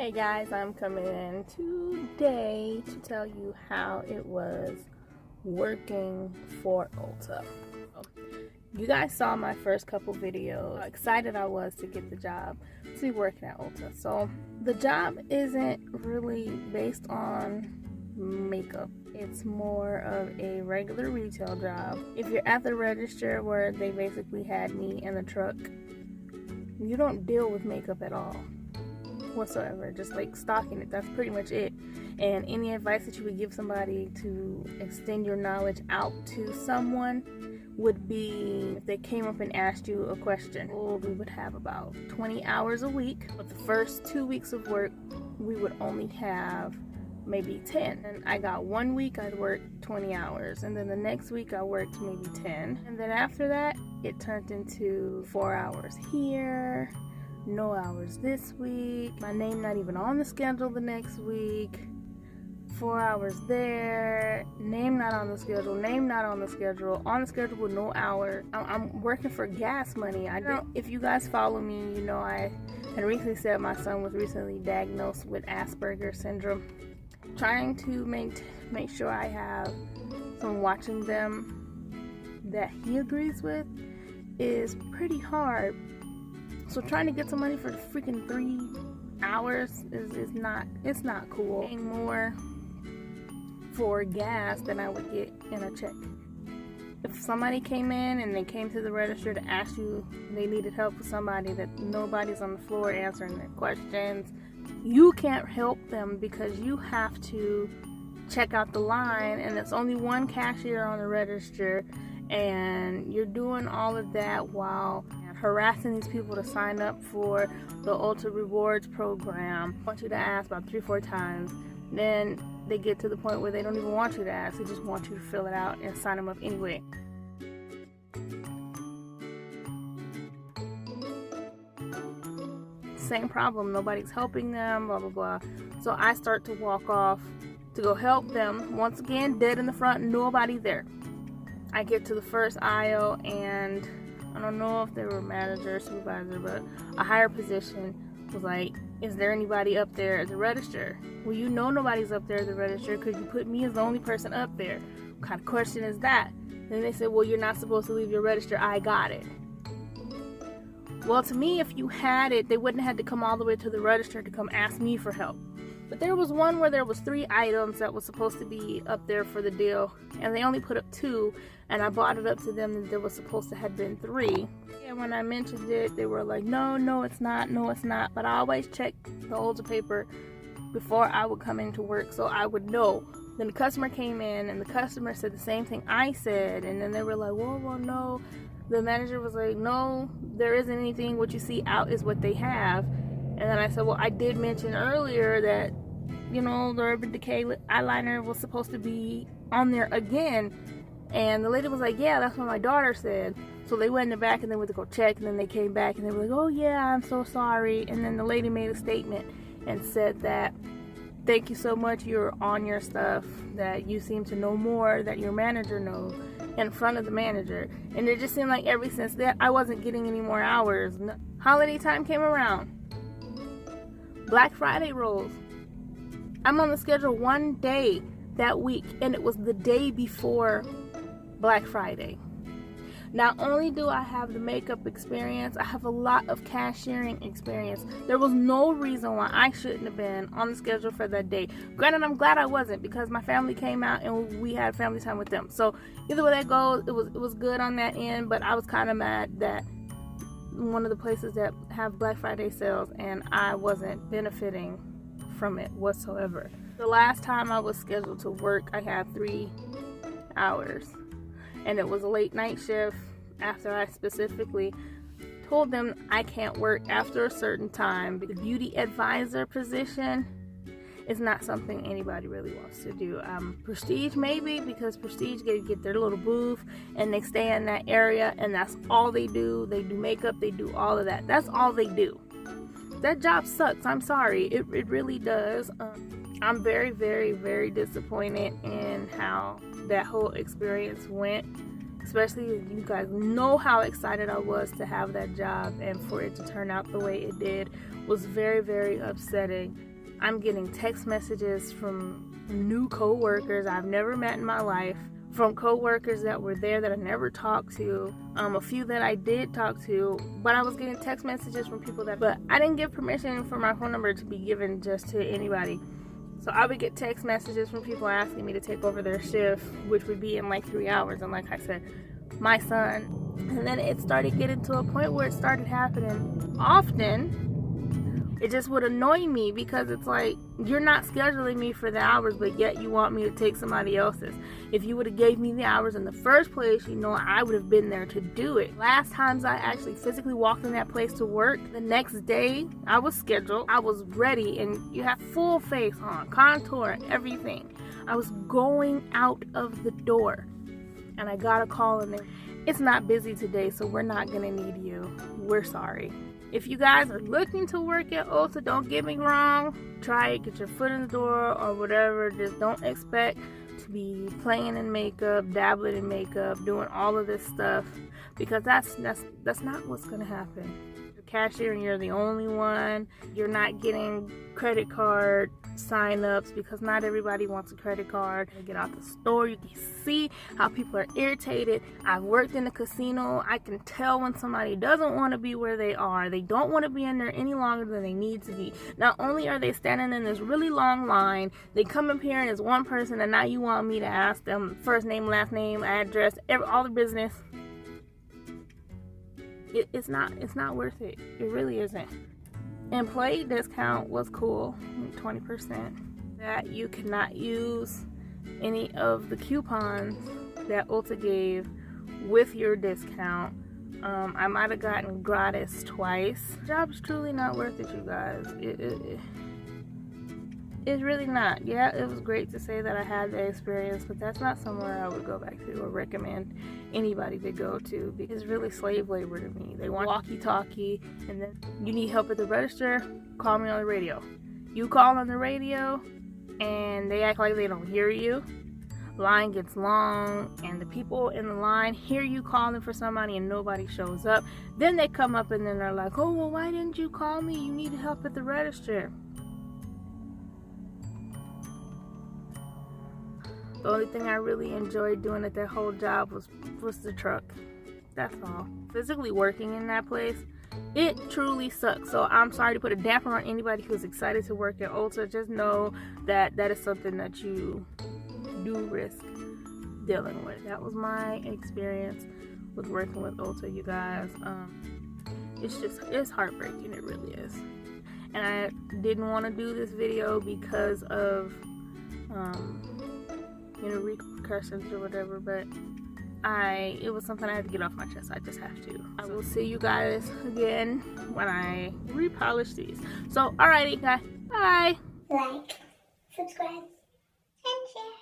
Hey guys, I'm coming in today to tell you how it was working for Ulta. You guys saw my first couple videos, how excited I was to get the job to be working at Ulta. So the job isn't really based on makeup. It's more of a regular retail job. If you're at the register where they basically had me in the truck, you don't deal with makeup at all whatsoever, just like stocking it. That's pretty much it. And any advice that you would give somebody to extend your knowledge out to someone would be if they came up and asked you a question. Well, we would have about 20 hours a week, but the first 2 weeks of work we would only have maybe 10. And I got 1 week I'd work 20 hours, and then the next week I worked maybe 10, and then after that it turned into 4 hours here, no hours this week, my name not even on the schedule the next week, 4 hours there, name not on the schedule, name not on the schedule, on the schedule with no hour. I'm working for gas money. I don't, if you guys follow me, you know I had recently said my son was recently diagnosed with Asperger's syndrome. Trying to make sure I have someone watching them that he agrees with is pretty hard. So trying to get some money for freaking 3 hours is not cool. Paying more for gas than I would get in a check. If somebody came in and they came to the register to ask you they needed help with somebody, that nobody's on the floor answering their questions, you can't help them because you have to check out the line and there's only one cashier on the register, and you're doing all of that while harassing these people to sign up for the Ulta Rewards program. I want you to ask about 3-4 times. Then they get to the point where they don't even want you to ask. They just want you to fill it out and sign them up anyway. Same problem. Nobody's helping them, blah, blah, blah. So I start to walk off to go help them. Once again, dead in the front, nobody there. I get to the first aisle and I don't know if they were manager or supervisor, but a higher position was like, is there anybody up there at the register? Well, you know nobody's up there at the register because you put me as the only person up there. What kind of question is that? Then they said, well, you're not supposed to leave your register. I got it. Well, to me, if you had it, they wouldn't have had to come all the way to the register to come ask me for help. But there was one where there was 3 items that was supposed to be up there for the deal, and they only put up 2, and I brought it up to them that there was supposed to have been 3. And when I mentioned it, they were like, no, it's not, no, it's not. But I always check the Ulta paper before I would come into work so I would know. Then the customer came in, and the customer said the same thing I said, and then they were like, well, no. The manager was like, no, there isn't anything. What you see out is what they have. And then I said, well, I did mention earlier that, you know, the Urban Decay eyeliner was supposed to be on there again. And the lady was like, yeah, that's what my daughter said. So they went in the back and they went to go check, and then they came back and they were like, oh yeah, I'm so sorry. And then the lady made a statement and said that, thank you so much, you're on your stuff, that you seem to know more that your manager knows, in front of the manager. And it just seemed like ever since that I wasn't getting any more hours. Holiday time came around. Black Friday rolls. I'm on the schedule 1 day that week, and it was the day before Black Friday. Not only do I have the makeup experience, I have a lot of cashiering experience. There was no reason why I shouldn't have been on the schedule for that day. Granted, I'm glad I wasn't, because my family came out and we had family time with them. So either way that goes, it was good on that end, but I was kind of mad that one of the places that have Black Friday sales and I wasn't benefiting from it whatsoever. The last time I was scheduled to work, I had 3 hours. And it was a late night shift after I specifically told them I can't work after a certain time. The beauty advisor position is not something anybody really wants to do. Prestige maybe, because Prestige get their little booth and they stay in that area and that's all they do. They do makeup, they do all of that. That's all they do. That job sucks. I'm sorry. It really does. I'm very, very, very disappointed in how that whole experience went. Especially if you guys know how excited I was to have that job and for it to turn out the way it did was very, very upsetting. I'm getting text messages from new co-workers I've never met in my life, from co-workers that were there that I never talked to, a few that I did talk to, but I was getting text messages from people but I didn't give permission for my phone number to be given just to anybody. So I would get text messages from people asking me to take over their shift, which would be in like 3 hours. And like I said, my son. And then it started getting to a point where it started happening often. It just would annoy me because it's like, you're not scheduling me for the hours, but yet you want me to take somebody else's. If you would have gave me the hours in the first place, you know I would have been there to do it. Last times I actually physically walked in that place to work, the next day I was scheduled, I was ready, and you have full face on, contour, everything. I was going out of the door and I got a call in there. It's not busy today, so we're not gonna need you. We're sorry. If you guys are looking to work at Ulta, don't get me wrong, try it, get your foot in the door or whatever. Just don't expect to be playing in makeup, dabbling in makeup, doing all of this stuff, because that's not what's gonna happen. You're a cashier and you're the only one. You're not getting credit card sign-ups because not everybody wants a credit card. You get out the store, you can see how people are irritated. I've worked in a casino. I can tell when somebody doesn't want to be where they are. They don't want to be in there any longer than they need to be. Not only are they standing in this really long line, they come up here and it's one person, and now you want me to ask them first name, last name, address, all the business. It's not worth it. It really isn't. Employee discount was cool, 20%. That you cannot use any of the coupons that Ulta gave with your discount. I might have gotten gratis twice. The job is truly not worth it, you guys. It's really not. Yeah, it was great to say that I had the experience, but that's not somewhere I would go back to or recommend anybody to go to, because it's really slave labor to me. They want walkie-talkie, and then you need help at the register, call me on the radio. You call on the radio, and they act like they don't hear you. Line gets long, and the people in the line hear you calling for somebody and nobody shows up. Then they come up and then they're like, oh, well, why didn't you call me? You need help at the register. The only thing I really enjoyed doing at that whole job was the truck. That's all. Physically working in that place, it truly sucks. So I'm sorry to put a damper on anybody who's excited to work at Ulta. Just know that that is something that you do risk dealing with. That was my experience with working with Ulta, you guys. It's heartbreaking. It really is. And I didn't want to do this video because of repercussions or whatever, but it was something I had to get off my chest. I just have to. I will see you guys again when I repolish these. So alrighty guys, bye. Like, subscribe, and share.